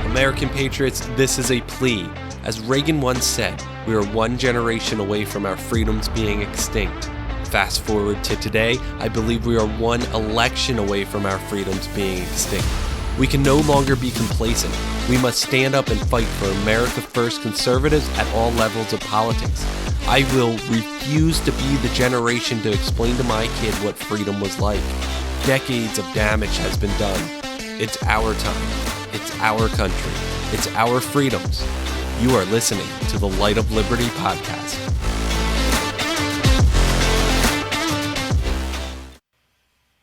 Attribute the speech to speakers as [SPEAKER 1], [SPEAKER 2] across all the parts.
[SPEAKER 1] American Patriots, this is a plea. As Reagan once said, we are one generation away from our freedoms being extinct. Fast forward to today, I believe we are one election away from our freedoms being extinct. We can no longer be complacent. We must stand up and fight for America First conservatives at all levels of politics. I will refuse to be the generation to explain to my kid what freedom was like. Decades of damage has been done. It's our time. It's our country. It's our freedoms. You are listening to the Light of Liberty podcast.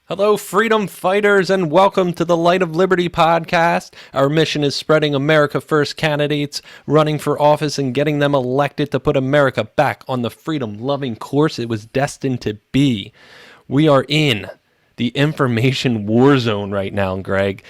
[SPEAKER 1] Hello, freedom fighters, and welcome to the Light of Liberty podcast. Our mission is spreading America First candidates, running for office, and getting them elected to put America back on the freedom-loving course it was destined to be. We are in the information war zone right now, Greg.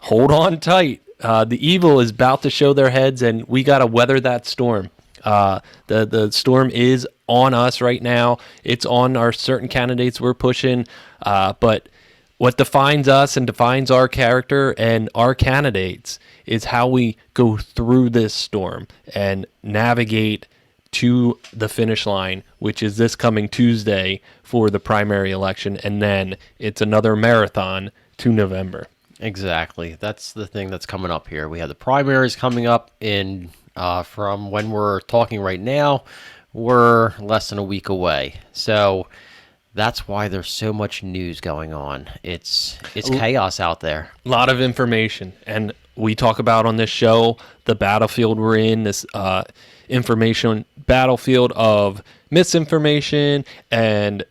[SPEAKER 1] Hold on tight. The evil is about to show their heads, and we got to weather that storm. The storm is on us right now. It's on our certain candidates we're pushing. But what defines us and defines our character and our candidates is how we go through this storm and navigate to the finish line, which is this coming Tuesday for the primary election. And then it's another marathon to November.
[SPEAKER 2] Exactly. That's the thing that's coming up here. We have the primaries coming up in from when we're talking right now. We're less than a week away. So that's why there's so much news going on. It's chaos out there.
[SPEAKER 1] A lot of information. And we talk about on this show the battlefield we're in, this information battlefield of misinformation and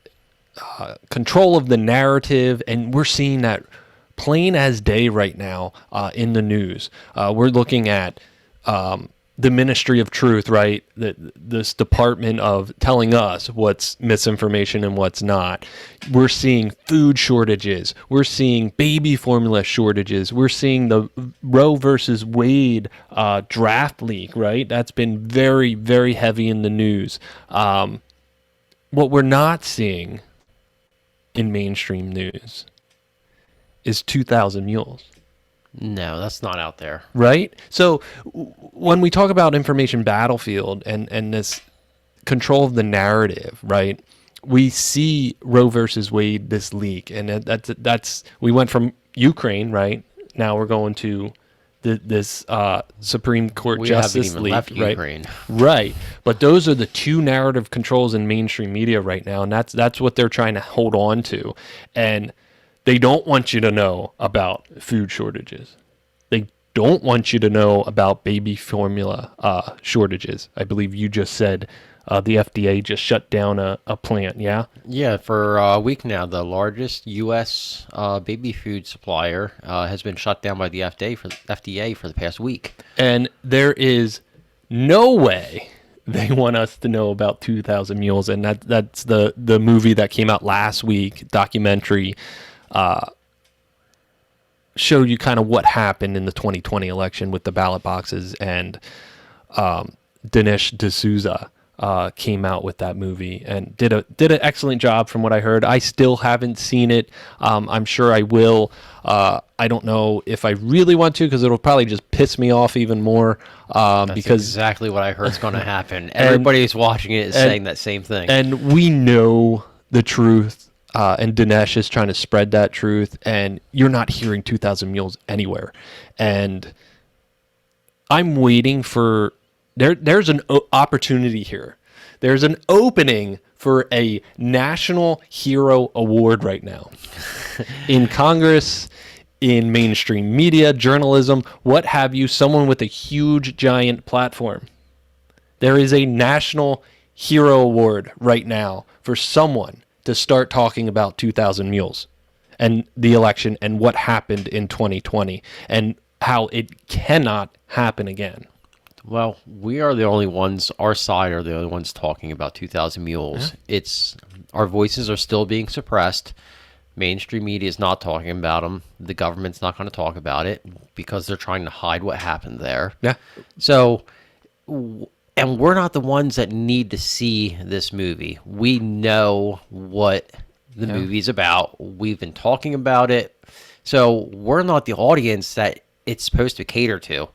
[SPEAKER 1] control of the narrative. And we're seeing that plain as day right now in the news. We're looking at the Ministry of Truth, right? This department of telling us what's misinformation and what's not. We're seeing food shortages. We're seeing baby formula shortages. We're seeing the Roe versus Wade draft leak, right? That's been very, very heavy in the news. What we're not seeing in mainstream news is 2,000 Mules.
[SPEAKER 2] No, that's not out there.
[SPEAKER 1] Right? So when we talk about information battlefield and this control of the narrative, right, we see Roe versus Wade, this leak, and that's we went from Ukraine, right? Now we're going to this Supreme Court justice leak,
[SPEAKER 2] left
[SPEAKER 1] right?
[SPEAKER 2] Ukraine.
[SPEAKER 1] Right. But those are the two narrative controls in mainstream media right now, and that's what they're trying to hold on to. And they don't want you to know about food shortages. They don't want you to know about baby formula shortages. I believe you just said the FDA just shut down a plant, yeah?
[SPEAKER 2] Yeah, for a week now, the largest U.S. Baby food supplier has been shut down by the FDA for the past week.
[SPEAKER 1] And there is no way they want us to know about 2,000 Mules, and that's the movie that came out last week, documentary, showed you kind of what happened in the 2020 election with the ballot boxes, and Dinesh D'Souza came out with that movie and did an excellent job from what I heard. I still haven't seen it. I'm sure I will. I don't know if I really want to, because it'll probably just piss me off even more.
[SPEAKER 2] That's
[SPEAKER 1] because
[SPEAKER 2] exactly what I heard is going to happen. Everybody's watching it is saying that same thing.
[SPEAKER 1] And we know the truth. And Dinesh is trying to spread that truth, and you're not hearing 2,000 Mules anywhere. And I'm waiting for there's an opportunity here. There's an opening for a National Hero Award right now in Congress, in mainstream media, journalism, what have you, someone with a huge, giant platform. There is a National Hero Award right now for someone to start talking about 2,000 Mules and the election and what happened in 2020 and how it cannot happen again.
[SPEAKER 2] Well, we are the only ones, our side are the only ones talking about 2,000 Mules. Yeah. Our voices are still being suppressed. Mainstream media is not talking about them. The government's not going to talk about it because they're trying to hide what happened there.
[SPEAKER 1] Yeah.
[SPEAKER 2] So, and we're not the ones that need to see this movie. We know what the movie's about. We've been talking about it. So we're not the audience that it's supposed to cater to.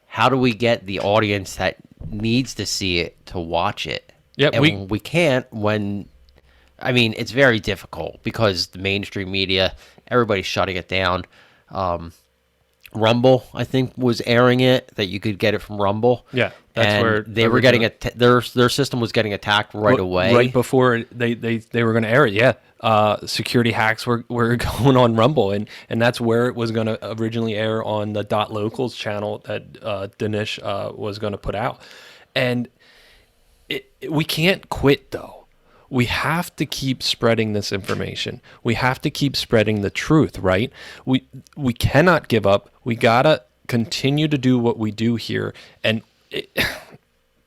[SPEAKER 2] How do we get the audience that needs to see it to watch it?
[SPEAKER 1] Yeah,
[SPEAKER 2] And we can't when, I mean, it's very difficult because the mainstream media, everybody's shutting it down. Rumble, I think, was airing it, that you could get it from Rumble.
[SPEAKER 1] Yeah, that's
[SPEAKER 2] and
[SPEAKER 1] where
[SPEAKER 2] they were getting their system was getting attacked right away.
[SPEAKER 1] Right before they were going to air it, yeah. Security hacks were going on Rumble, and that's where it was going to originally air, on the .locals channel that Dinesh was going to put out. And we can't quit, though. We have to keep spreading this information. We have to keep spreading the truth, right? We cannot give up. We gotta continue to do what we do here. And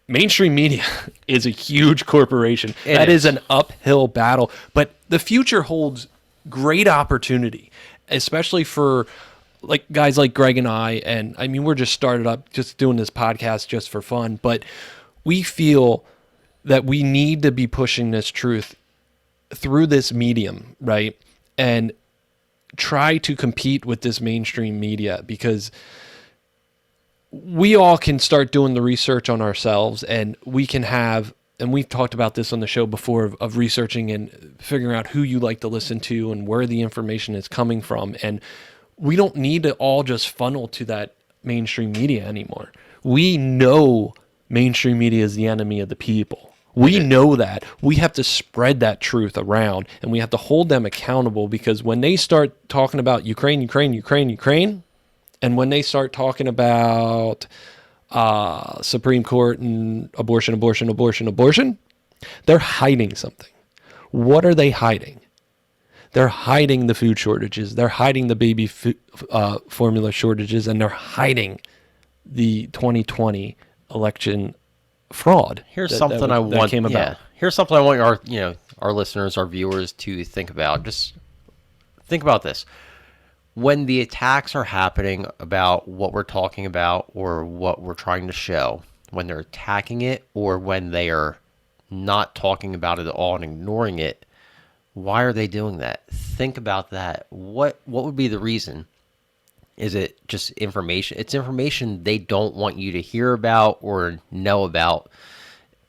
[SPEAKER 1] mainstream media is a huge corporation. That is an uphill battle. But the future holds great opportunity, especially for like guys like Greg and I. And I mean, we're just started up, just doing this podcast just for fun. But we feel that we need to be pushing this truth through this medium, right? And try to compete with this mainstream media, because we all can start doing the research on ourselves, and we can have, and we've talked about this on the show before, of researching and figuring out who you like to listen to and where the information is coming from. And we don't need to all just funnel to that mainstream media anymore. We know mainstream media is the enemy of the people. We know that. We have to spread that truth around, and we have to hold them accountable, because when they start talking about Ukraine, and when they start talking about Supreme Court and abortion, they're hiding something. What are they hiding? They're hiding the food shortages. They're hiding the baby formula shortages, and they're hiding the 2020 election fraud.
[SPEAKER 2] Here's something I want our listeners, our viewers to think about. Just think about this. When the attacks are happening about what we're talking about or what we're trying to show, when they're attacking it, or when they are not talking about it at all and ignoring it, why are they doing that? Think about that. What would be the reason? Is it just information? It's information they don't want you to hear about or know about.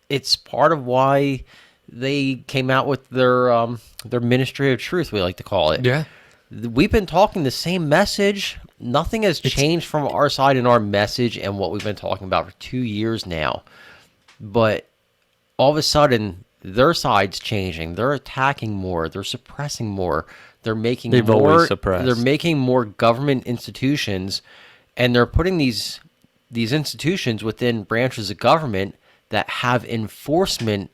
[SPEAKER 2] It's part of why they came out with their Ministry of Truth, we like to call it.
[SPEAKER 1] Yeah.
[SPEAKER 2] We've been talking the same message. Nothing has changed from our side in our message and what we've been talking about for 2 years now. But all of a sudden, their side's changing. They're attacking more. They're suppressing more. They're making
[SPEAKER 1] always suppressed.
[SPEAKER 2] They're making more government institutions, and they're putting these institutions within branches of government that have enforcement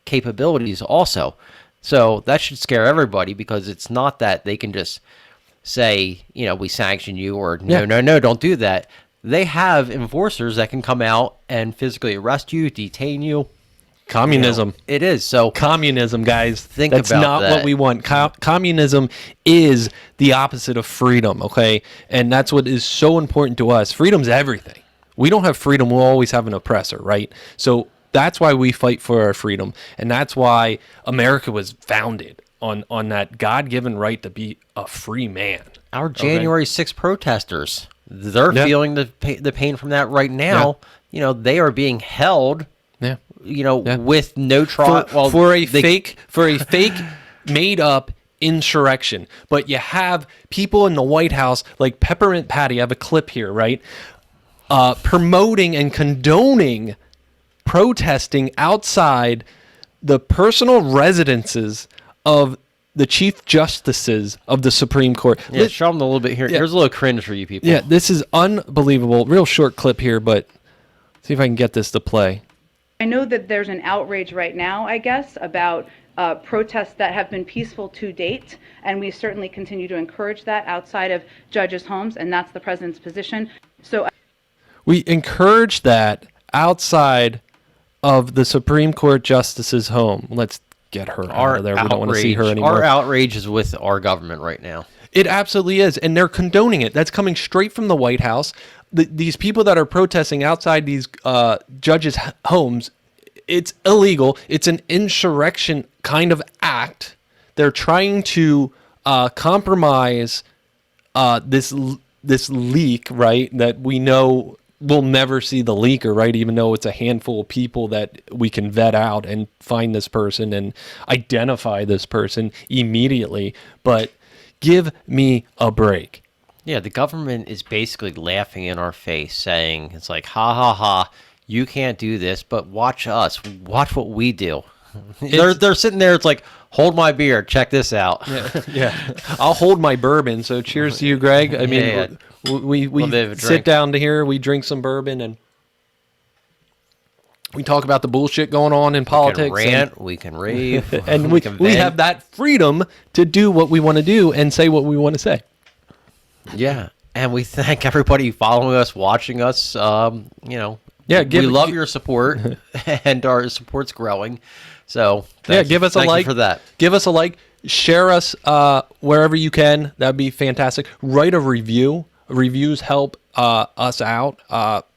[SPEAKER 2] capabilities also. So that should scare everybody, because it's not that they can just say, we sanction you, or no, don't do that. They have enforcers that can come out and physically arrest you, detain you.
[SPEAKER 1] Communism.
[SPEAKER 2] It is. So
[SPEAKER 1] communism, guys.
[SPEAKER 2] That's
[SPEAKER 1] not
[SPEAKER 2] that.
[SPEAKER 1] What we want. Communism is the opposite of freedom, okay? And that's what is so important to us. Freedom's everything. We don't have freedom, we'll always have an oppressor, right? So that's why we fight for our freedom. And that's why America was founded on that God-given right to be a free man.
[SPEAKER 2] Our January 6th protesters, they're feeling the pain from that right now.
[SPEAKER 1] Yeah.
[SPEAKER 2] They are being held with no trial
[SPEAKER 1] for a fake made up insurrection. But you have people in the White House like Peppermint Patty, I have a clip here, right? Promoting and condoning protesting outside the personal residences of the chief justices of the Supreme Court.
[SPEAKER 2] Yeah, show them a little bit here.
[SPEAKER 1] Yeah.
[SPEAKER 2] Here's a little cringe for you people.
[SPEAKER 1] Yeah, this is unbelievable. Real short clip here, but see if I can get this to play.
[SPEAKER 3] I know that there's an outrage right now, I guess, about protests that have been peaceful to date, and we certainly continue to encourage that outside of judges' homes, and that's the president's position. So
[SPEAKER 1] we encourage that outside of the Supreme Court justice's home. Let's get her out of there. We don't want to see her anymore.
[SPEAKER 2] Our outrage is with our government right now.
[SPEAKER 1] It absolutely is, and they're condoning it. That's coming straight from the White House. These people that are protesting outside these judges' homes, it's illegal. It's an insurrection kind of act. They're trying to compromise this this leak, right, that we know we'll never see the leaker, right, even though it's a handful of people that we can vet out and find this person and identify this person immediately. But give me a break.
[SPEAKER 2] Yeah, the government is basically laughing in our face, saying, it's like, ha ha ha, you can't do this, but watch us. Watch what we do. They're sitting there, it's like, hold my beer, check this out.
[SPEAKER 1] Yeah. I'll hold my bourbon. So cheers to you, Greg. I mean,
[SPEAKER 2] Yeah.
[SPEAKER 1] we
[SPEAKER 2] bit of a
[SPEAKER 1] sit
[SPEAKER 2] drink.
[SPEAKER 1] down to here, we drink some bourbon, and we talk about the bullshit going on in
[SPEAKER 2] We can
[SPEAKER 1] politics.
[SPEAKER 2] rant, we can rave,
[SPEAKER 1] And we
[SPEAKER 2] can
[SPEAKER 1] we
[SPEAKER 2] vent.
[SPEAKER 1] have that freedom to do what we want to do and say what we want to say.
[SPEAKER 2] Yeah, and we thank everybody following us, watching us. You know,
[SPEAKER 1] Yeah,
[SPEAKER 2] we love your support, and our support's growing. So
[SPEAKER 1] Give us a
[SPEAKER 2] thank
[SPEAKER 1] like
[SPEAKER 2] you for that.
[SPEAKER 1] Give us a like. Share us wherever you can. That'd be fantastic. Write a review. Reviews help us out,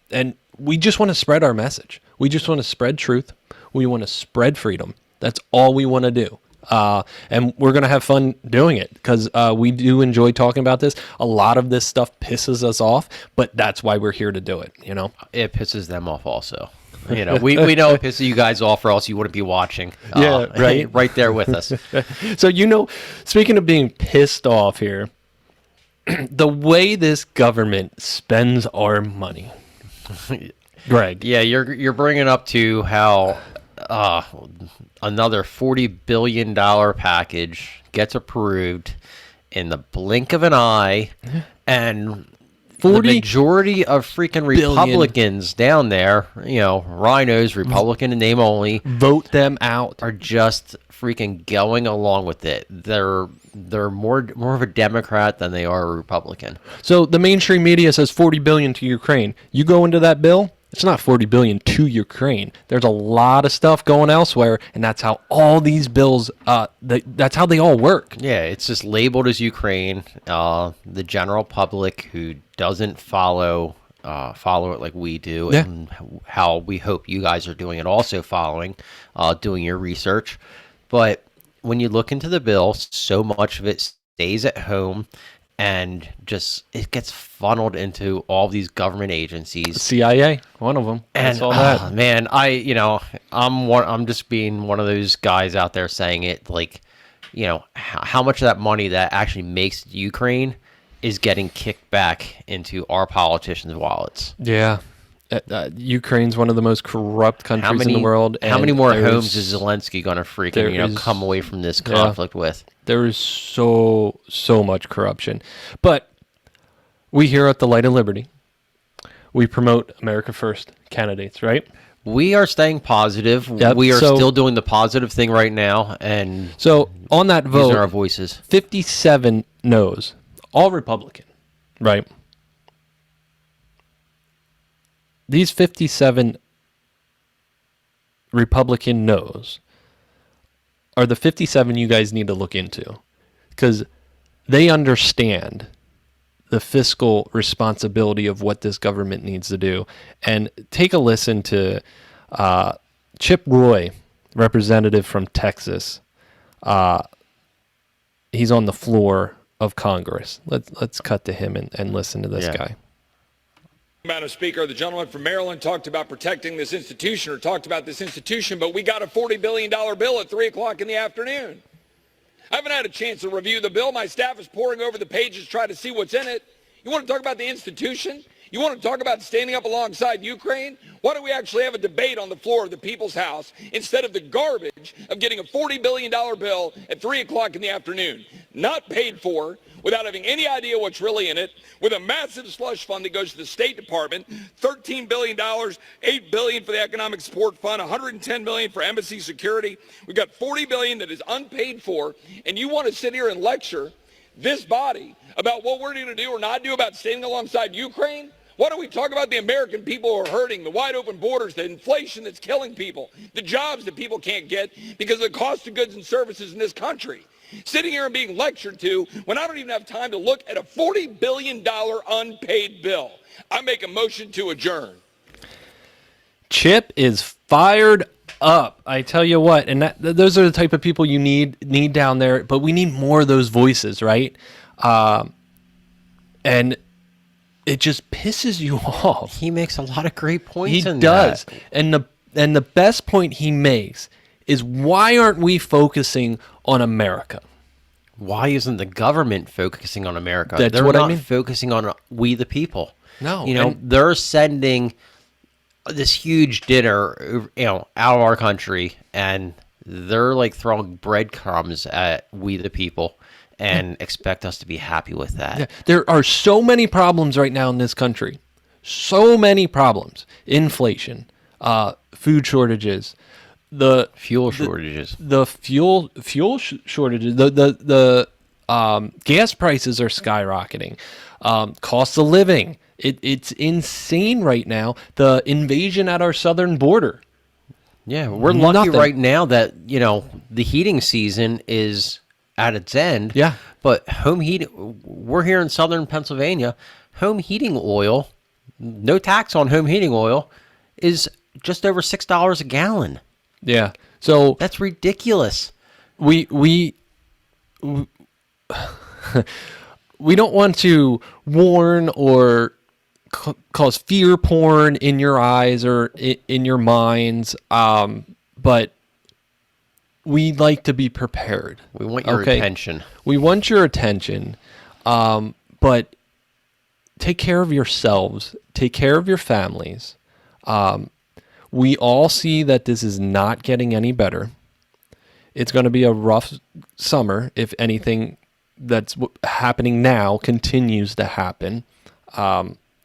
[SPEAKER 1] and we just want to spread our message. We just want to spread truth. We want to spread freedom. That's all we want to do. And we're going to have fun doing it because we do enjoy talking about this. A lot of this stuff pisses us off, but that's why we're here to do it, you know?
[SPEAKER 2] It pisses them off also. You know, we know it pisses you guys off, or else you wouldn't be watching.
[SPEAKER 1] Yeah, right.
[SPEAKER 2] right there with us.
[SPEAKER 1] So, you know, speaking of being pissed off here, the way this government spends our money, Greg.
[SPEAKER 2] Yeah, you're bringing up to how another $40 billion package gets approved in the blink of an eye, and the
[SPEAKER 1] 40
[SPEAKER 2] majority of freaking Republicans down there, you know, rhinos, Republican in name only,
[SPEAKER 1] Vote them out.
[SPEAKER 2] are just freaking going along with it. They're more of a Democrat than they are a Republican.
[SPEAKER 1] So the mainstream media says 40 billion to Ukraine. You go into that bill, it's not 40 billion to Ukraine. There's a lot of stuff going elsewhere, and that's how all these bills that's how they all work.
[SPEAKER 2] Yeah, it's just labeled as Ukraine. The general public who doesn't follow it like we do,
[SPEAKER 1] Yeah.
[SPEAKER 2] and how we hope you guys are doing it, also following, doing your research. But when you look into the bill, so much of it stays at home, and just it gets funneled into all these government agencies.
[SPEAKER 1] CIA, one of them. I
[SPEAKER 2] And
[SPEAKER 1] saw that.
[SPEAKER 2] man, I'm just being one of those guys out there saying it, like, you know, how much of that money that actually makes Ukraine is getting kicked back into our politicians' wallets.
[SPEAKER 1] Yeah. Ukraine's one of the most corrupt countries in the world.
[SPEAKER 2] How many
[SPEAKER 1] and
[SPEAKER 2] more
[SPEAKER 1] there's-
[SPEAKER 2] homes is Zelensky going to freaking, you know,
[SPEAKER 1] is-
[SPEAKER 2] come away from this conflict with?
[SPEAKER 1] There is so much corruption. But we here at the Light of Liberty, we promote America First candidates, right?
[SPEAKER 2] We are staying positive.
[SPEAKER 1] Yep,
[SPEAKER 2] We are
[SPEAKER 1] so-
[SPEAKER 2] still doing the positive thing right now, and
[SPEAKER 1] So on that
[SPEAKER 2] using our
[SPEAKER 1] vote,
[SPEAKER 2] voices.
[SPEAKER 1] 57 no's, all Republican, right? These 57 Republican no's are the 57 you guys need to look into because they understand the fiscal responsibility of what this government needs to do. And take a listen to Chip Roy, representative from Texas. He's on the floor of Congress. Let's cut to him and listen to this
[SPEAKER 2] Yeah.
[SPEAKER 1] guy.
[SPEAKER 4] Madam Speaker, the gentleman from Maryland talked about protecting this institution but we got a $40 billion bill at 3 o'clock in the afternoon. I haven't had a chance to review the bill. My staff is poring over the pages trying to see what's in it. You want to talk about the institution? You want to talk about standing up alongside Ukraine? Why don't we actually have a debate on the floor of the People's House instead of the garbage of getting a $40 billion bill at 3 o'clock in the afternoon, not paid for, without having any idea what's really in it, with a massive slush fund that goes to the State Department, $13 billion, $8 billion for the Economic Support Fund, $110 million for embassy security. We've got $40 billion that is unpaid for, and you want to sit here and lecture this body about what we're going to do or not do about standing alongside Ukraine? Why don't we talk about the American people who are hurting, the wide open borders, the inflation that's killing people, the jobs that people can't get because of the cost of goods and services in this country? Sitting here and being lectured to when I don't even have time to look at a $40 billion unpaid bill. I make a motion to adjourn.
[SPEAKER 1] Chip is fired up. I tell you what, and those are the type of people you need down there. But we need more of those voices, right? And it just pisses you off.
[SPEAKER 2] He makes a lot of great points
[SPEAKER 1] He
[SPEAKER 2] in
[SPEAKER 1] does.
[SPEAKER 2] that.
[SPEAKER 1] And the best point he makes is, why aren't we focusing on America?
[SPEAKER 2] Why isn't the government focusing on America?
[SPEAKER 1] That's
[SPEAKER 2] They're
[SPEAKER 1] what I
[SPEAKER 2] not
[SPEAKER 1] mean.
[SPEAKER 2] focusing on we the people.
[SPEAKER 1] No,
[SPEAKER 2] You know,
[SPEAKER 1] and-
[SPEAKER 2] they're sending this huge dinner, out of our country, and they're like throwing breadcrumbs at we the people and expect us to be happy with that.
[SPEAKER 1] Yeah, there are so many problems right now in this country. So many problems. Inflation, food shortages, the
[SPEAKER 2] Fuel shortages.
[SPEAKER 1] fuel shortages, the gas prices are skyrocketing, cost of living. It's insane right now. The invasion at our southern border.
[SPEAKER 2] Yeah, we're lucky
[SPEAKER 1] Nothing.
[SPEAKER 2] right now that, the heating season is at its end.
[SPEAKER 1] Yeah.
[SPEAKER 2] But home heating, we're here in southern Pennsylvania, home heating oil, no tax on home heating oil, is just over $6 a gallon.
[SPEAKER 1] Yeah. So
[SPEAKER 2] That's ridiculous.
[SPEAKER 1] we we don't want to warn or cause fear porn in your eyes or in your minds, but we like to be prepared.
[SPEAKER 2] We want your
[SPEAKER 1] Okay.
[SPEAKER 2] attention.
[SPEAKER 1] We want your attention, but take care of yourselves. Take care of your families. We all see that this is not getting any better. It's going to be a rough summer if anything that's happening now continues to happen.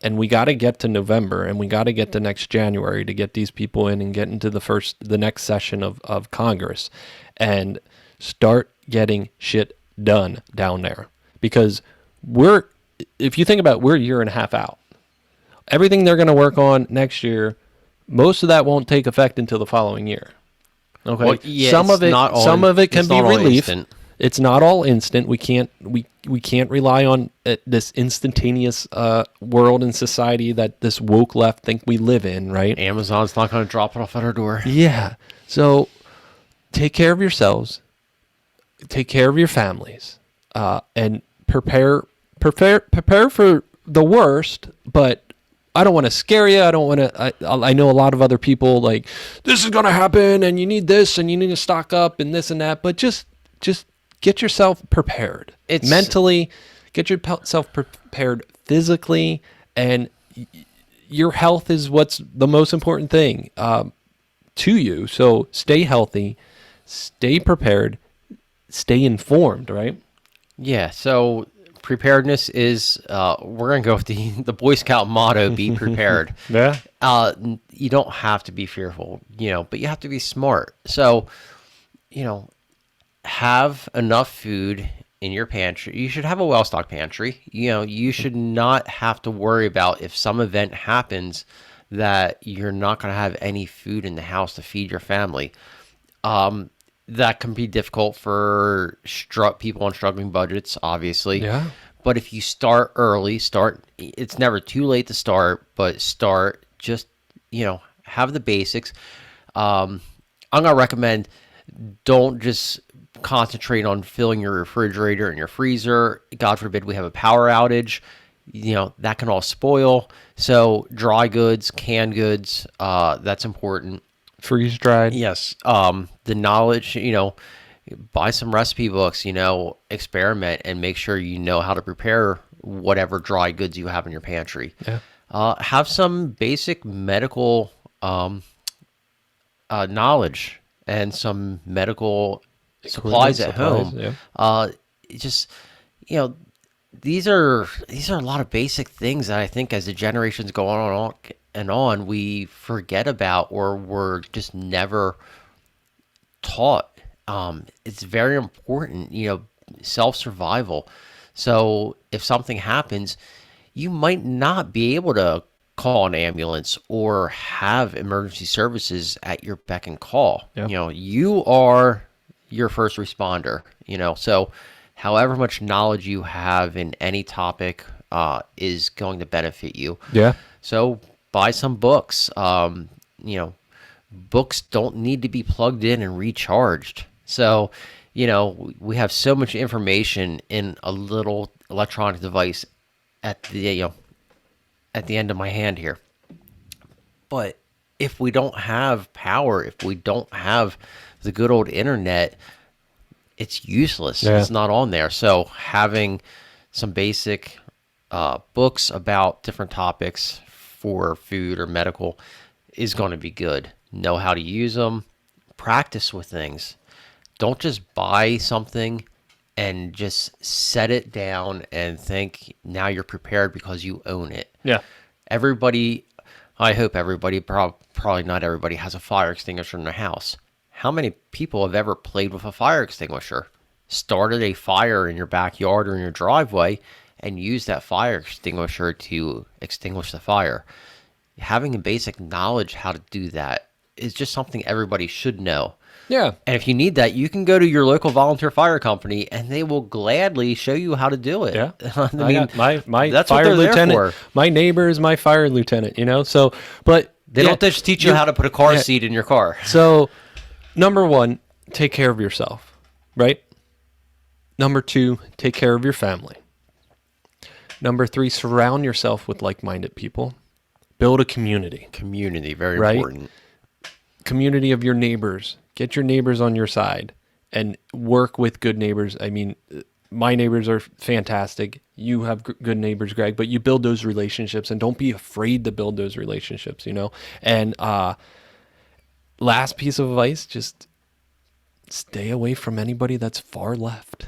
[SPEAKER 1] And we got to get to November, and we got to get to next January to get these people in and get into the next session of Congress and start getting shit done down there. Because if you think about it, we're a year and a half out. Everything they're going to work on next year, most of that won't take effect until the following year. Okay.
[SPEAKER 2] Well, yeah,
[SPEAKER 1] some of it can
[SPEAKER 2] it's
[SPEAKER 1] be
[SPEAKER 2] not all
[SPEAKER 1] relief.
[SPEAKER 2] instant.
[SPEAKER 1] It's not all instant. We can't rely on this instantaneous world and society that this woke left think we live in, right?
[SPEAKER 2] Amazon's not going to drop it off at our door.
[SPEAKER 1] Yeah. So take care of yourselves, take care of your families, and prepare for the worst. But I don't want to scare you. I don't want to. I know a lot of other people like, this is going to happen, and you need this, and you need to stock up, and this and that. But just get yourself prepared. Mentally, get yourself prepared physically, and your health is what's the most important thing to you. So stay healthy, stay prepared, stay informed, right?
[SPEAKER 2] Yeah, so preparedness is, we're going to go with the Boy Scout motto, be prepared.
[SPEAKER 1] Yeah.
[SPEAKER 2] You don't have to be fearful, but you have to be smart. So, have enough food in your pantry. You should have a well-stocked pantry. You should not have to worry about if some event happens that you're not going to have any food in the house to feed your family. That can be difficult for people on struggling budgets, obviously.
[SPEAKER 1] Yeah.
[SPEAKER 2] But if you start early, it's never too late to start, but start just, have the basics. I'm going to recommend, don't just concentrate on filling your refrigerator and your freezer. God forbid we have a power outage, that can all spoil. So dry goods, canned goods, that's important.
[SPEAKER 1] Freeze dried.
[SPEAKER 2] Yes. The knowledge, buy some recipe books, experiment and make sure you know how to prepare whatever dry goods you have in your pantry.
[SPEAKER 1] Yeah.
[SPEAKER 2] Have some basic medical knowledge and some medical supplies at home.
[SPEAKER 1] Yeah.
[SPEAKER 2] Just, these are a lot of basic things that I think as the generations go on, we forget about or we're just never taught. It's very important, self-survival. So if something happens, you might not be able to call an ambulance or have emergency services at your beck and call.
[SPEAKER 1] Yeah.
[SPEAKER 2] You are your first responder, so however much knowledge you have in any topic is going to benefit you.
[SPEAKER 1] Yeah.
[SPEAKER 2] So buy some books. Books don't need to be plugged in and recharged. So, we have so much information in a little electronic device at the at the end of my hand here. But if we don't have power, if we don't have the good old internet, it's useless.
[SPEAKER 1] Yeah.
[SPEAKER 2] It's not on there. So having some basic books about different topics for food or medical is going to be good. Know how to use them, practice with things. Don't just buy something and just set it down and think now you're prepared because you own it.
[SPEAKER 1] Yeah.
[SPEAKER 2] Everybody, I hope everybody, probably not everybody, has a fire extinguisher in their house. How many people have ever played with a fire extinguisher? Started a fire in your backyard or in your driveway and used that fire extinguisher to extinguish the fire. Having a basic knowledge how to do that is just something everybody should know.
[SPEAKER 1] Yeah.
[SPEAKER 2] And if you need that, you can go to your local volunteer fire company and they will gladly show you how to do it.
[SPEAKER 1] Yeah.
[SPEAKER 2] I mean,
[SPEAKER 1] my
[SPEAKER 2] that's
[SPEAKER 1] fire
[SPEAKER 2] what they're there
[SPEAKER 1] lieutenant,
[SPEAKER 2] for.
[SPEAKER 1] my neighbor is my fire lieutenant, so, but
[SPEAKER 2] They don't just teach you how to put a car seat in your car.
[SPEAKER 1] So, number one, take care of yourself, right? Number two, take care of your family. Number three, surround yourself with like-minded people. Build a community.
[SPEAKER 2] Community, very
[SPEAKER 1] Right?
[SPEAKER 2] important.
[SPEAKER 1] Community of your neighbors. Get your neighbors on your side and work with good neighbors. I mean, my neighbors are fantastic. You have good neighbors, Greg, but you build those relationships and don't be afraid to build those relationships, And last piece of advice, just stay away from anybody that's far left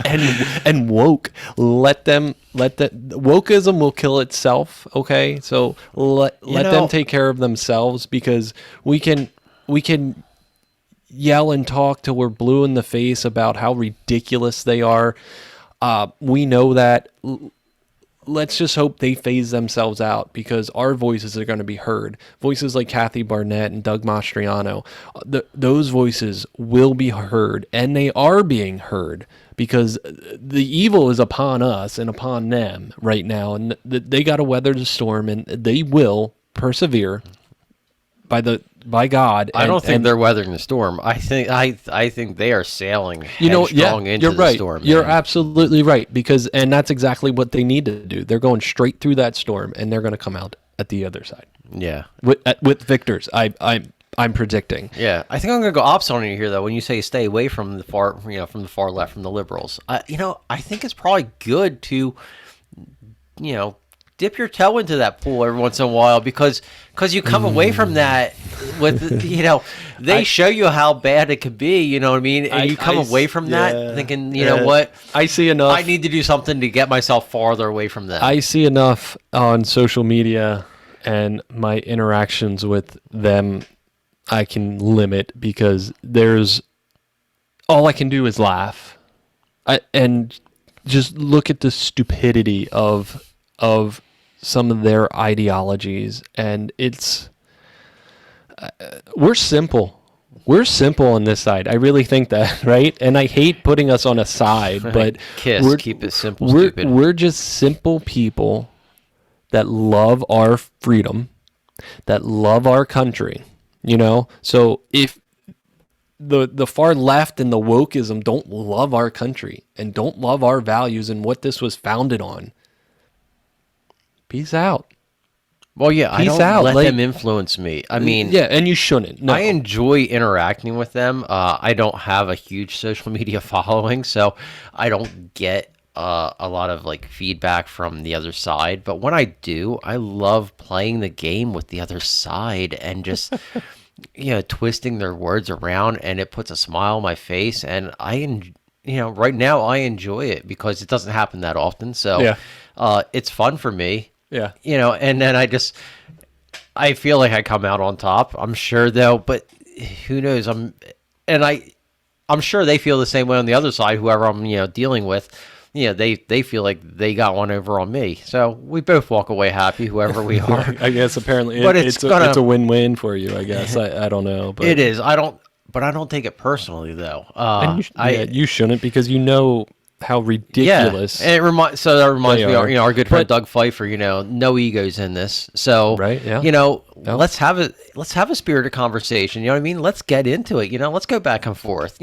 [SPEAKER 1] and woke. Let that wokeism will kill itself. Okay. So let them take care of themselves, because we can yell and talk till we're blue in the face about how ridiculous they are. We know that. Let's just hope they phase themselves out, because our voices are going to be heard. Voices like Kathy Barnett and Doug Mastriano, those voices will be heard, and they are being heard, because the evil is upon us and upon them right now, and they got to weather the storm, and they will persevere by God.
[SPEAKER 2] I don't think they're weathering the storm. I think they are sailing headstrong into
[SPEAKER 1] you're
[SPEAKER 2] the
[SPEAKER 1] right.
[SPEAKER 2] storm.
[SPEAKER 1] You're
[SPEAKER 2] man.
[SPEAKER 1] absolutely right, and that's exactly what they need to do. They're going straight through that storm, and they're going to come out at the other side
[SPEAKER 2] Yeah.
[SPEAKER 1] with victors. I'm predicting.
[SPEAKER 2] Yeah, I think I'm going to go opposite on you here, though. When you say stay away from the far, from the far left, from the liberals, I think it's probably good to, dip your toe into that pool every once in a while, because you come away from that with, they show you how bad it could be, you know what I mean? And you come away from that thinking, you know what?
[SPEAKER 1] I see enough.
[SPEAKER 2] I need to do something to get myself farther away from that.
[SPEAKER 1] I see enough on social media, and my interactions with them I can limit, because all I can do is laugh. And just look at the stupidity of some of their ideologies, and it's we're simple on this side. I really think that, right? And I hate putting us on a side, but
[SPEAKER 2] keep it simple, stupid.
[SPEAKER 1] We're just simple people that love our freedom, that love our country, So if the far left and the wokeism don't love our country and don't love our values and what this was founded on, peace out.
[SPEAKER 2] Well, yeah, I don't let them influence me. I mean,
[SPEAKER 1] yeah, and you shouldn't. No.
[SPEAKER 2] I enjoy interacting with them. I don't have a huge social media following, so I don't get a lot of feedback from the other side. But when I do, I love playing the game with the other side and just twisting their words around, and it puts a smile on my face. And right now I enjoy it because it doesn't happen that often. So it's fun for me.
[SPEAKER 1] Yeah.
[SPEAKER 2] And then I feel like I come out on top. I'm sure though, but who knows? I'm sure they feel the same way on the other side, whoever I'm, dealing with. They feel like they got one over on me. So we both walk away happy, whoever we are.
[SPEAKER 1] I guess apparently
[SPEAKER 2] but
[SPEAKER 1] it's a win-win for you, I guess. I don't know. But
[SPEAKER 2] it is. I don't take it personally though.
[SPEAKER 1] You shouldn't, because how ridiculous.
[SPEAKER 2] Yeah. And that reminds me of our good friend Doug Pfeiffer, no egos in this. So
[SPEAKER 1] right, yeah.
[SPEAKER 2] Let's have a spirited conversation. You know what I mean? Let's get into it. Let's go back and forth.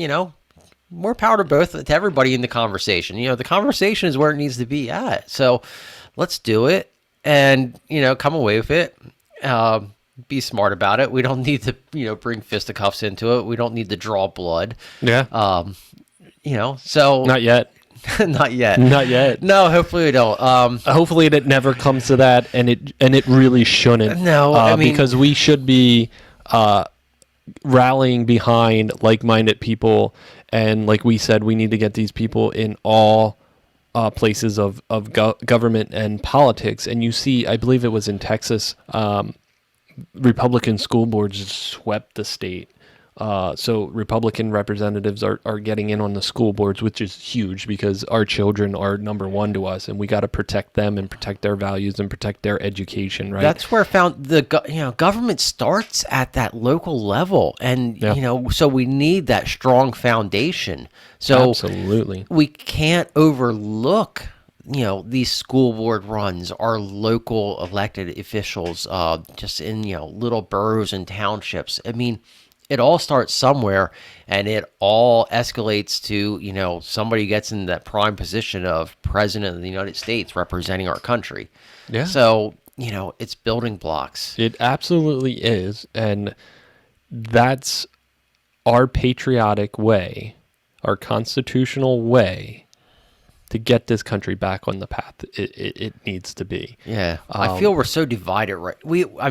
[SPEAKER 2] More power to everybody in the conversation. The conversation is where it needs to be at. So let's do it. and come away with it. Be smart about it. We don't need to bring fisticuffs into it. We don't need to draw blood.
[SPEAKER 1] Yeah.
[SPEAKER 2] So
[SPEAKER 1] Not yet.
[SPEAKER 2] not yet.
[SPEAKER 1] Not yet.
[SPEAKER 2] No, hopefully we don't.
[SPEAKER 1] Hopefully it never comes to that, and it really shouldn't.
[SPEAKER 2] No, I mean,
[SPEAKER 1] because we should be rallying behind like-minded people, and like we said, we need to get these people in all places of government and politics. And you see, I believe it was in Texas, Republican school boards just swept the state. So Republican representatives are getting in on the school boards, which is huge because our children are number one to us, and we got to protect them and protect their values and protect their education, right?
[SPEAKER 2] That's where government starts at that local level, and so we need that strong foundation. So
[SPEAKER 1] absolutely,
[SPEAKER 2] we can't overlook these school board runs, our local elected officials, just in little boroughs and townships. I mean, it all starts somewhere, and it all escalates to, somebody gets in that prime position of president of the United States representing our country.
[SPEAKER 1] Yeah.
[SPEAKER 2] So, it's building blocks.
[SPEAKER 1] It absolutely is. And that's our patriotic way, our constitutional way to get this country back on the path it needs to be.
[SPEAKER 2] Yeah, I feel we're so divided, right? I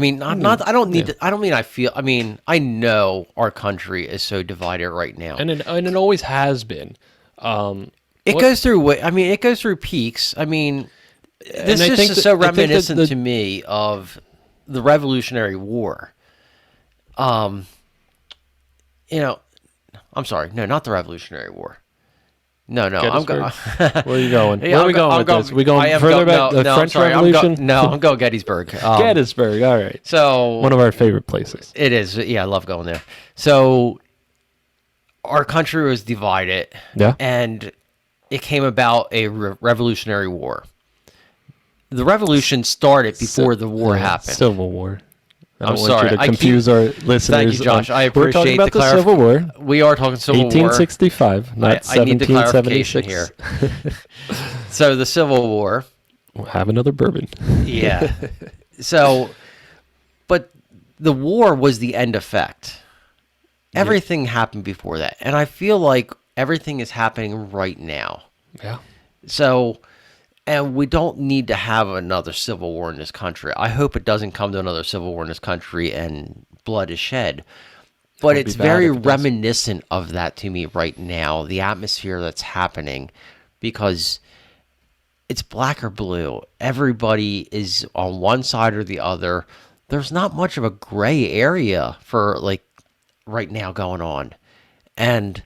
[SPEAKER 2] know our country is so divided right now,
[SPEAKER 1] and it always has been.
[SPEAKER 2] It goes through peaks. I mean, this is just so reminiscent to me of the Revolutionary War. I'm sorry, no, not the Revolutionary War. No, I'm going.
[SPEAKER 1] Where are you going? Where are we going with this? We going further back? The French Revolution?
[SPEAKER 2] I'm going Gettysburg.
[SPEAKER 1] Gettysburg. All right.
[SPEAKER 2] So
[SPEAKER 1] one of our favorite places.
[SPEAKER 2] It is. Yeah, I love going there. So our country was divided.
[SPEAKER 1] Yeah.
[SPEAKER 2] And it came about a Revolutionary War. The revolution started before the war happened.
[SPEAKER 1] Civil War.
[SPEAKER 2] I'm sorry.
[SPEAKER 1] You to confuse our listeners.
[SPEAKER 2] Thank you, Josh. I appreciate
[SPEAKER 1] we're talking about the Civil War.
[SPEAKER 2] We are talking Civil War.
[SPEAKER 1] 1865, not 1776. I need the clarification
[SPEAKER 2] here. So the Civil War.
[SPEAKER 1] We'll have another bourbon.
[SPEAKER 2] Yeah. So, but the war was the end effect. Everything happened before that. And I feel like everything is happening right now.
[SPEAKER 1] Yeah.
[SPEAKER 2] So, and we don't need to have another civil war in this country. I hope it doesn't come to another civil war in this country and blood is shed. But it's very reminiscent of that to me right now, the atmosphere that's happening, because it's black or blue. Everybody is on one side or the other. There's not much of a gray area for right now going on. And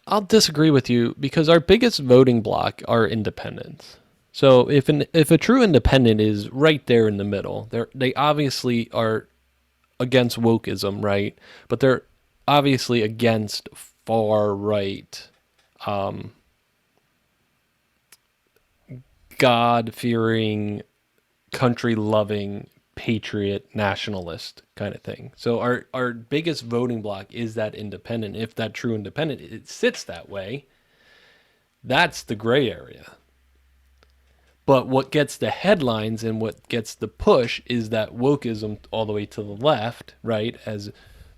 [SPEAKER 1] I'll disagree with you because our biggest voting bloc are independents. So if a true independent is right there in the middle, they obviously are against wokeism, right? But they're obviously against far right, God-fearing, country-loving, patriot, nationalist kind of thing. So our biggest voting bloc is that independent. If that true independent, it sits that way, that's the gray area. But what gets the headlines and what gets the push is that wokeism all the way to the left, right? As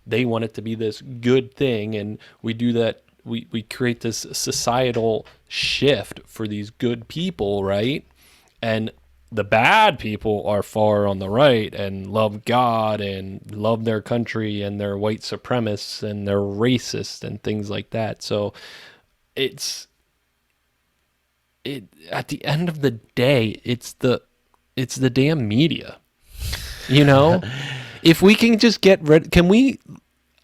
[SPEAKER 1] they want it to be this good thing, and we do that. We create this societal shift for these good people, right? And the bad people are far on the right and love God and love their country, and they're white supremacists and they're racist and things like that. So at the end of the day, it's the damn media. If we can just get rid, can we?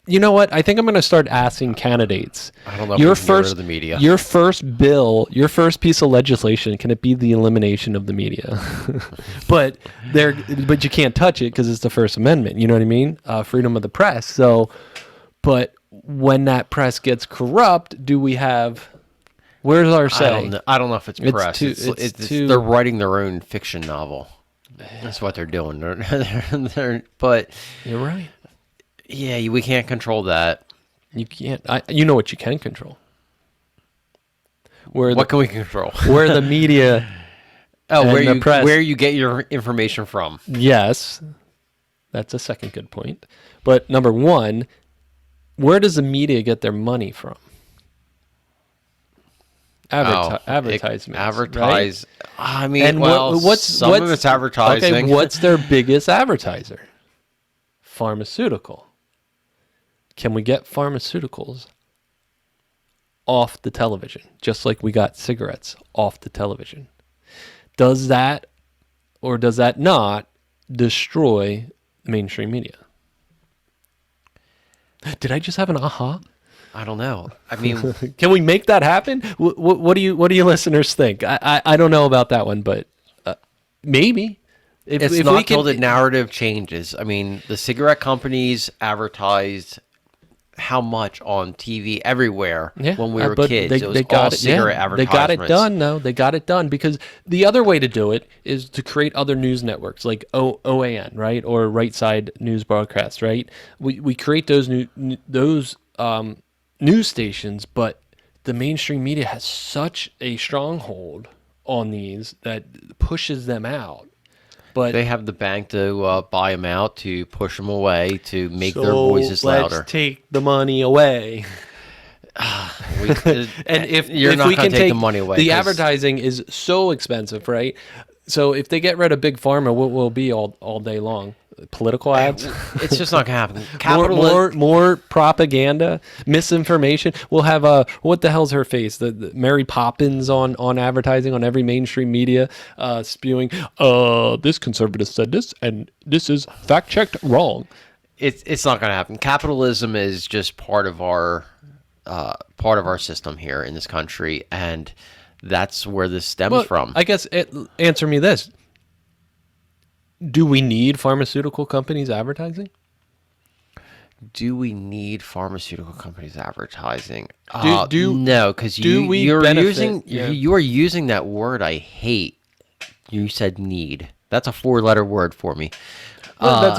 [SPEAKER 1] You know what? I think I'm going to start asking candidates.
[SPEAKER 2] I don't know if we can get rid of the media.
[SPEAKER 1] Your first bill, your first piece of legislation, can it be the elimination of the media? but you can't touch it because it's the First Amendment. You know what I mean? Freedom of the press. So, but when that press gets corrupt, do we have? Where's our say?
[SPEAKER 2] I don't know if it's press. They're writing their own fiction novel. That's what they're doing. But
[SPEAKER 1] you're right.
[SPEAKER 2] Yeah, we can't control that.
[SPEAKER 1] You can't. You know what you can control?
[SPEAKER 2] What can we control?
[SPEAKER 1] Where the media
[SPEAKER 2] Oh,
[SPEAKER 1] And the press,
[SPEAKER 2] where you get your information from.
[SPEAKER 1] yes, that's a second good point. But number one, where does the media get their money from? Advertisements.
[SPEAKER 2] Advertise. I mean,
[SPEAKER 1] And
[SPEAKER 2] some of it's advertising.
[SPEAKER 1] Okay, what's their biggest advertiser? Pharmaceutical. Can we get pharmaceuticals off the television, just like we got cigarettes off the television? Does that or does that not destroy mainstream media? Did I just have an aha?
[SPEAKER 2] I don't know. I mean,
[SPEAKER 1] Can we make that happen? What do you listeners think? I don't know about that one, but maybe.
[SPEAKER 2] it's
[SPEAKER 1] if
[SPEAKER 2] not
[SPEAKER 1] we
[SPEAKER 2] till
[SPEAKER 1] can,
[SPEAKER 2] the narrative changes. I mean, the cigarette companies advertised how much on TV everywhere when we were
[SPEAKER 1] but
[SPEAKER 2] kids. It was
[SPEAKER 1] they got
[SPEAKER 2] all
[SPEAKER 1] it,
[SPEAKER 2] cigarette
[SPEAKER 1] They
[SPEAKER 2] advertisements.
[SPEAKER 1] got it done, though. They got it done because the other way to do it is to create other news networks like OAN, right, or Right Side News Broadcast, right. We create those news stations, but the mainstream media has such a stronghold on these that pushes them out. But
[SPEAKER 2] They have the bank to buy them out, to push them away, to make their voices louder.
[SPEAKER 1] let's take the money away. And if
[SPEAKER 2] You're
[SPEAKER 1] if
[SPEAKER 2] not
[SPEAKER 1] we
[SPEAKER 2] gonna
[SPEAKER 1] can
[SPEAKER 2] take the money away,
[SPEAKER 1] the
[SPEAKER 2] 'cause-
[SPEAKER 1] advertising is so expensive, right? So if they get rid of big pharma, what will be all day long? Political ads,
[SPEAKER 2] It's just not gonna happen.
[SPEAKER 1] more propaganda, misinformation. We'll have what the hell's her face? The Mary Poppins on advertising on every mainstream media, spewing. This conservative said this, and this is fact checked wrong.
[SPEAKER 2] It's not going to happen. Capitalism is just part of our system here in this country, and that's where this stems
[SPEAKER 1] Well,
[SPEAKER 2] from.
[SPEAKER 1] I guess answer me this: do we need pharmaceutical companies advertising?
[SPEAKER 2] Do we need pharmaceutical companies advertising?
[SPEAKER 1] Do-
[SPEAKER 2] no, because
[SPEAKER 1] do we
[SPEAKER 2] you're
[SPEAKER 1] benefit?
[SPEAKER 2] using
[SPEAKER 1] Yeah.
[SPEAKER 2] you are using that word I hate. You said need. That's a 4-letter word for me.
[SPEAKER 1] Well, that's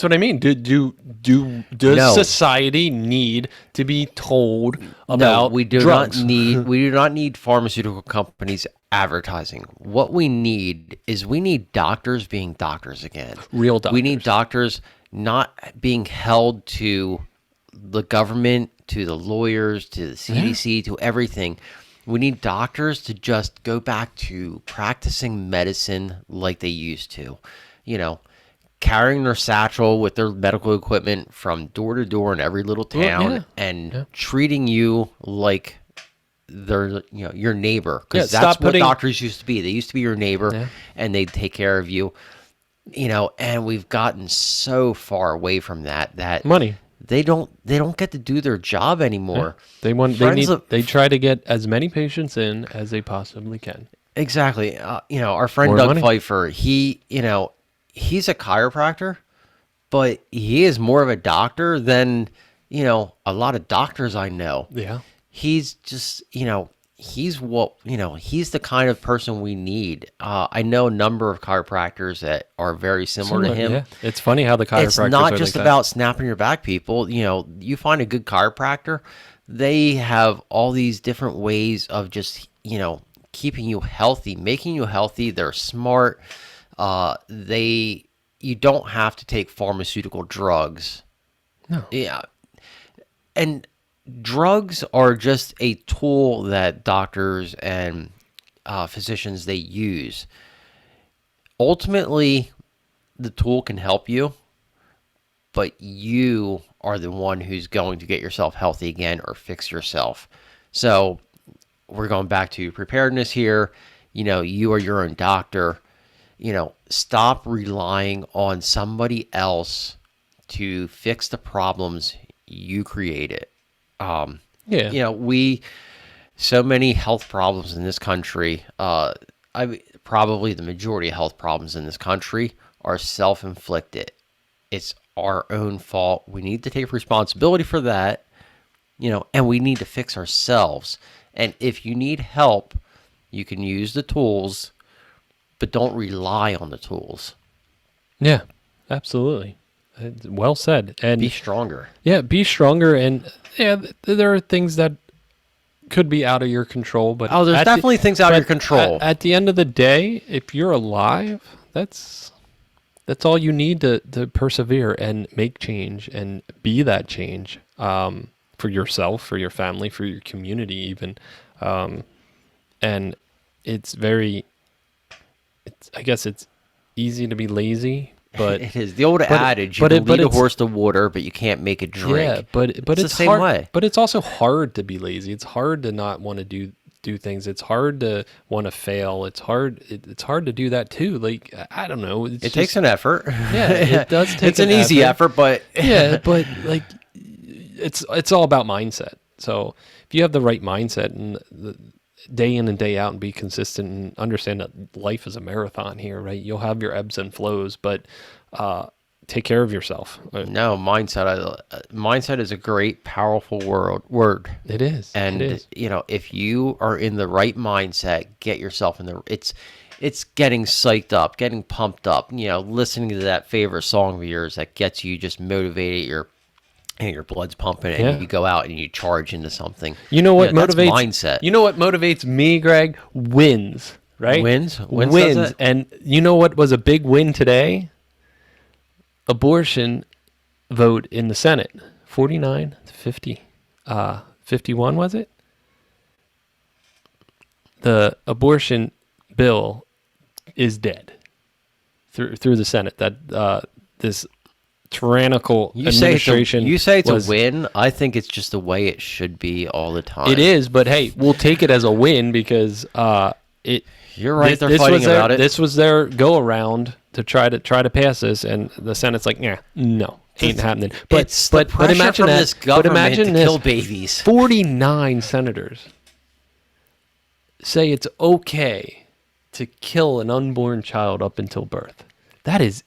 [SPEAKER 1] what I mean. Does
[SPEAKER 2] No.
[SPEAKER 1] society need to be told about
[SPEAKER 2] No, we do
[SPEAKER 1] drugs?
[SPEAKER 2] not need we do not need pharmaceutical companies advertising. What we need is doctors being doctors again.
[SPEAKER 1] Real
[SPEAKER 2] We need
[SPEAKER 1] doctors.
[SPEAKER 2] doctors not being held to the government, to the lawyers, to the CDC, to everything. We need doctors to just go back to practicing medicine like they used to. You know, carrying their satchel with their medical equipment from door to door in every little town
[SPEAKER 1] yeah.
[SPEAKER 2] and treating you like they're your neighbor, because
[SPEAKER 1] Yeah,
[SPEAKER 2] that's
[SPEAKER 1] stop
[SPEAKER 2] what
[SPEAKER 1] putting-
[SPEAKER 2] doctors used to be. They used to be your neighbor and they'd take care of you. And we've gotten so far away from that
[SPEAKER 1] Money.
[SPEAKER 2] they don't get to do their job anymore.
[SPEAKER 1] They try to get as many patients in as they possibly can.
[SPEAKER 2] Exactly. Our friend
[SPEAKER 1] More
[SPEAKER 2] Doug
[SPEAKER 1] money.
[SPEAKER 2] Pfeiffer, he's a chiropractor, but he is more of a doctor than, a lot of doctors I know.
[SPEAKER 1] Yeah.
[SPEAKER 2] He's just, he's the kind of person we need. I know a number of chiropractors that are very similar to him.
[SPEAKER 1] Yeah. It's funny how the chiropractors
[SPEAKER 2] It's not
[SPEAKER 1] are
[SPEAKER 2] just
[SPEAKER 1] like
[SPEAKER 2] about snapping your back, people. You find a good chiropractor, they have all these different ways of just, keeping you healthy, making you healthy. They're smart. You don't have to take pharmaceutical drugs.
[SPEAKER 1] No.
[SPEAKER 2] Yeah. And drugs are just a tool that doctors and physicians, they use. Ultimately, the tool can help you, but you are the one who's going to get yourself healthy again or fix yourself. So we're going back to preparedness here. You are your own doctor. Stop relying on somebody else to fix the problems you created. So many health problems in this country. Probably the majority of health problems in this country are self-inflicted. It's our own fault. We need to take responsibility for that, and we need to fix ourselves. And if you need help, you can use the tools, but don't rely on the tools.
[SPEAKER 1] Yeah, absolutely. Well said. And
[SPEAKER 2] Be stronger.
[SPEAKER 1] yeah, be stronger. And yeah, there are things that could be out of your control, but
[SPEAKER 2] Oh, there's definitely things out of your control.
[SPEAKER 1] At the end of the day, if you're alive, that's all you need to persevere and make change and be that change, for yourself, for your family, for your community, even. And I guess it's easy to be lazy, but
[SPEAKER 2] it is the old adage: you can lead a horse to water, but you can't make it drink.
[SPEAKER 1] yeah, but it's
[SPEAKER 2] the same
[SPEAKER 1] hard,
[SPEAKER 2] way.
[SPEAKER 1] But it's also hard to be lazy. It's hard to not want to do things. It's hard to want to fail. It's hard to do that too. Like, I don't know.
[SPEAKER 2] It takes an effort.
[SPEAKER 1] Yeah, it does take
[SPEAKER 2] It's an easy effort, but
[SPEAKER 1] yeah, but like it's all about mindset. So if you have the right mindset and day in and day out and be consistent and understand that life is a marathon here, right? You'll have your ebbs and flows, but take care of yourself.
[SPEAKER 2] no, mindset is a great, powerful word.
[SPEAKER 1] It is.
[SPEAKER 2] And
[SPEAKER 1] it is.
[SPEAKER 2] if you are in the right mindset, get yourself in it's getting psyched up, getting pumped up, listening to that favorite song of yours that gets you just motivated, your blood's pumping, and you go out and you charge into something.
[SPEAKER 1] You know what
[SPEAKER 2] that's
[SPEAKER 1] motivates
[SPEAKER 2] mindset.
[SPEAKER 1] You know what motivates me, Greg? Wins, right?
[SPEAKER 2] Wins.
[SPEAKER 1] Wins. And you know what was a big win today? Abortion vote in the Senate, 49 to 50. 51 was it? The abortion bill is dead through the Senate. That this tyrannical administration.
[SPEAKER 2] You say it's a win. I think it's just the way it should be all the time.
[SPEAKER 1] It is, but hey, we'll take it as a win because it.
[SPEAKER 2] You're right. They're fighting about it.
[SPEAKER 1] This was their go around to try to pass this, and the Senate's like, yeah, no, ain't happening. But imagine
[SPEAKER 2] from
[SPEAKER 1] that.
[SPEAKER 2] This government
[SPEAKER 1] but imagine
[SPEAKER 2] to
[SPEAKER 1] this:
[SPEAKER 2] kill babies.
[SPEAKER 1] 49 senators say it's okay to kill an unborn child up until birth. That is.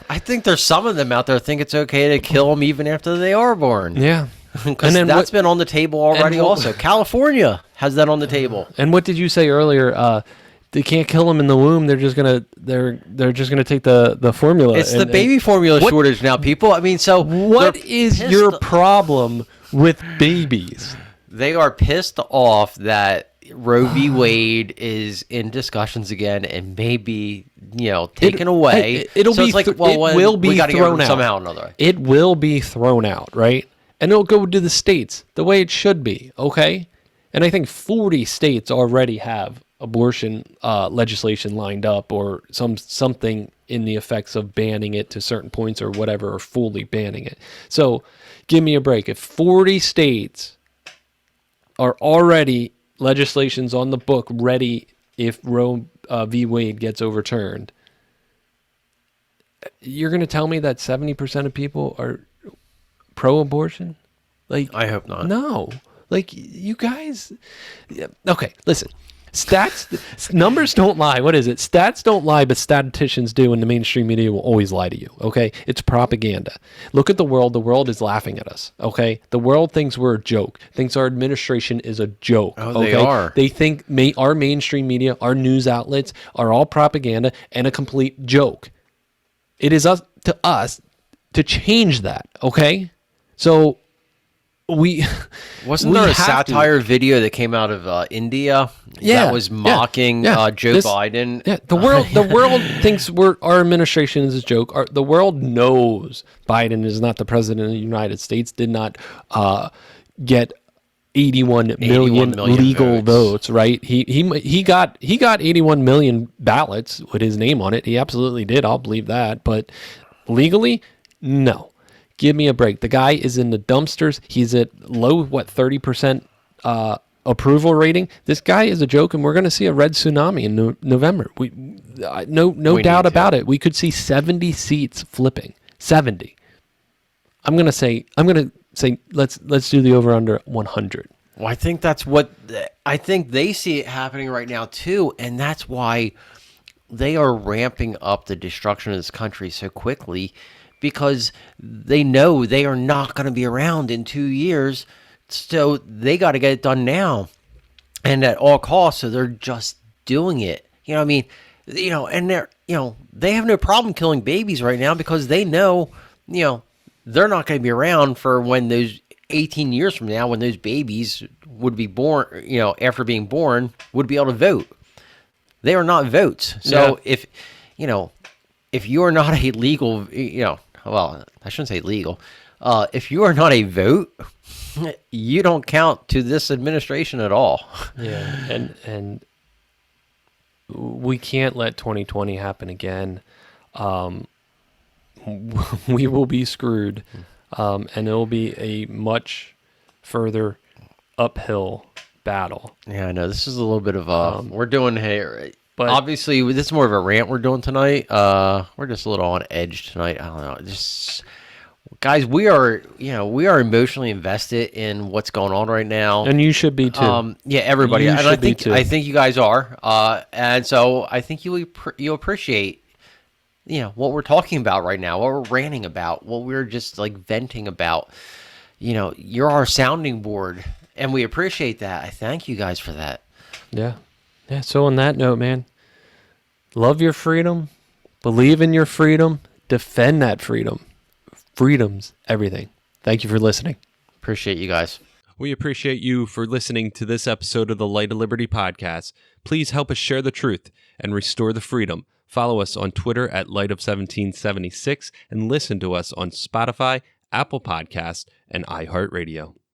[SPEAKER 2] I think there's some of them out there think it's okay to kill them even after they are born.
[SPEAKER 1] Yeah.
[SPEAKER 2] Because that's been on the table already also. California has that on the table.
[SPEAKER 1] And what did you say earlier? They can't kill them in the womb. They're just gonna take the formula.
[SPEAKER 2] It's the baby formula shortage now, people. I mean, so
[SPEAKER 1] what is your problem with babies?
[SPEAKER 2] They are pissed off that Roe v. Wade is in discussions again and maybe taken away.
[SPEAKER 1] It will be thrown out
[SPEAKER 2] somehow or another.
[SPEAKER 1] It will be thrown out, right? And it'll go to the states the way it should be, okay? And I think 40 states already have abortion legislation lined up, or something in the effects of banning it to certain points or whatever, or fully banning it. So give me a break. If 40 states are already legislations on the book ready if Roe v. Wade gets overturned, you're going to tell me that 70% of people are pro-abortion? Like,
[SPEAKER 2] I hope not.
[SPEAKER 1] No. Like, you guys... Okay, listen. Stats, numbers don't lie. What is it? Stats don't lie, but statisticians do, and the mainstream media will always lie to you, okay? It's propaganda. Look at the world. The world is laughing at us, okay? The world thinks we're a joke, thinks our administration is a joke.
[SPEAKER 2] Oh, they are.
[SPEAKER 1] They think our mainstream media, our news outlets are all propaganda and a complete joke. It is up to us to change that, okay? So...
[SPEAKER 2] Wasn't there a satire video that came out of India that was mocking Joe Biden?
[SPEAKER 1] Yeah, the world thinks our administration is a joke. The world knows Biden is not the president of the United States. Did not get 81 million legal votes, right? He got 81 million ballots with his name on it. He absolutely did. I'll believe that. But legally, no. Give me a break. The guy is in the dumpsters. He's at low, 30% approval rating. This guy is a joke, and we're going to see a red tsunami in November. No doubt about it. We could see 70 seats flipping. 70. I'm going to say let's do the over under 100.
[SPEAKER 2] Well, I think they see it happening right now too, and that's why they are ramping up the destruction of this country so quickly. Because they know they are not going to be around in 2 years, so they got to get it done now, and at all costs. So they're just doing it. And they have no problem killing babies right now because they know, they're not going to be around for when those 18 years from now, when those babies would be born, after being born, would be able to vote. They are not votes. So if you are not a legal, well, I shouldn't say legal. If you are not a vote, you don't count to this administration at all.
[SPEAKER 1] Yeah, and we can't let 2020 happen again. We will be screwed, and it'll be a much further uphill battle.
[SPEAKER 2] Yeah, I know. This is a little bit of a we're doing here.
[SPEAKER 1] But
[SPEAKER 2] Obviously, this is more of a rant we're doing tonight. We're just a little on edge tonight. I don't know. Just guys, we are emotionally invested in what's going on right now.
[SPEAKER 1] and you should be too.
[SPEAKER 2] Yeah, everybody.
[SPEAKER 1] You
[SPEAKER 2] And
[SPEAKER 1] should be too.
[SPEAKER 2] I think you guys are. And so I think you appreciate what we're talking about right now, what we're ranting about, what we're just like venting about. You're our sounding board, and we appreciate that. I thank you guys for that.
[SPEAKER 1] Yeah. So on that note, man, love your freedom, believe in your freedom, defend that freedom. Freedom's everything. Thank you for listening.
[SPEAKER 2] Appreciate you guys.
[SPEAKER 1] We appreciate you for listening to this episode of the Light of Liberty podcast. Please help us share the truth and restore the freedom. Follow us on Twitter at Light of 1776 and listen to us on Spotify, Apple Podcasts, and iHeartRadio.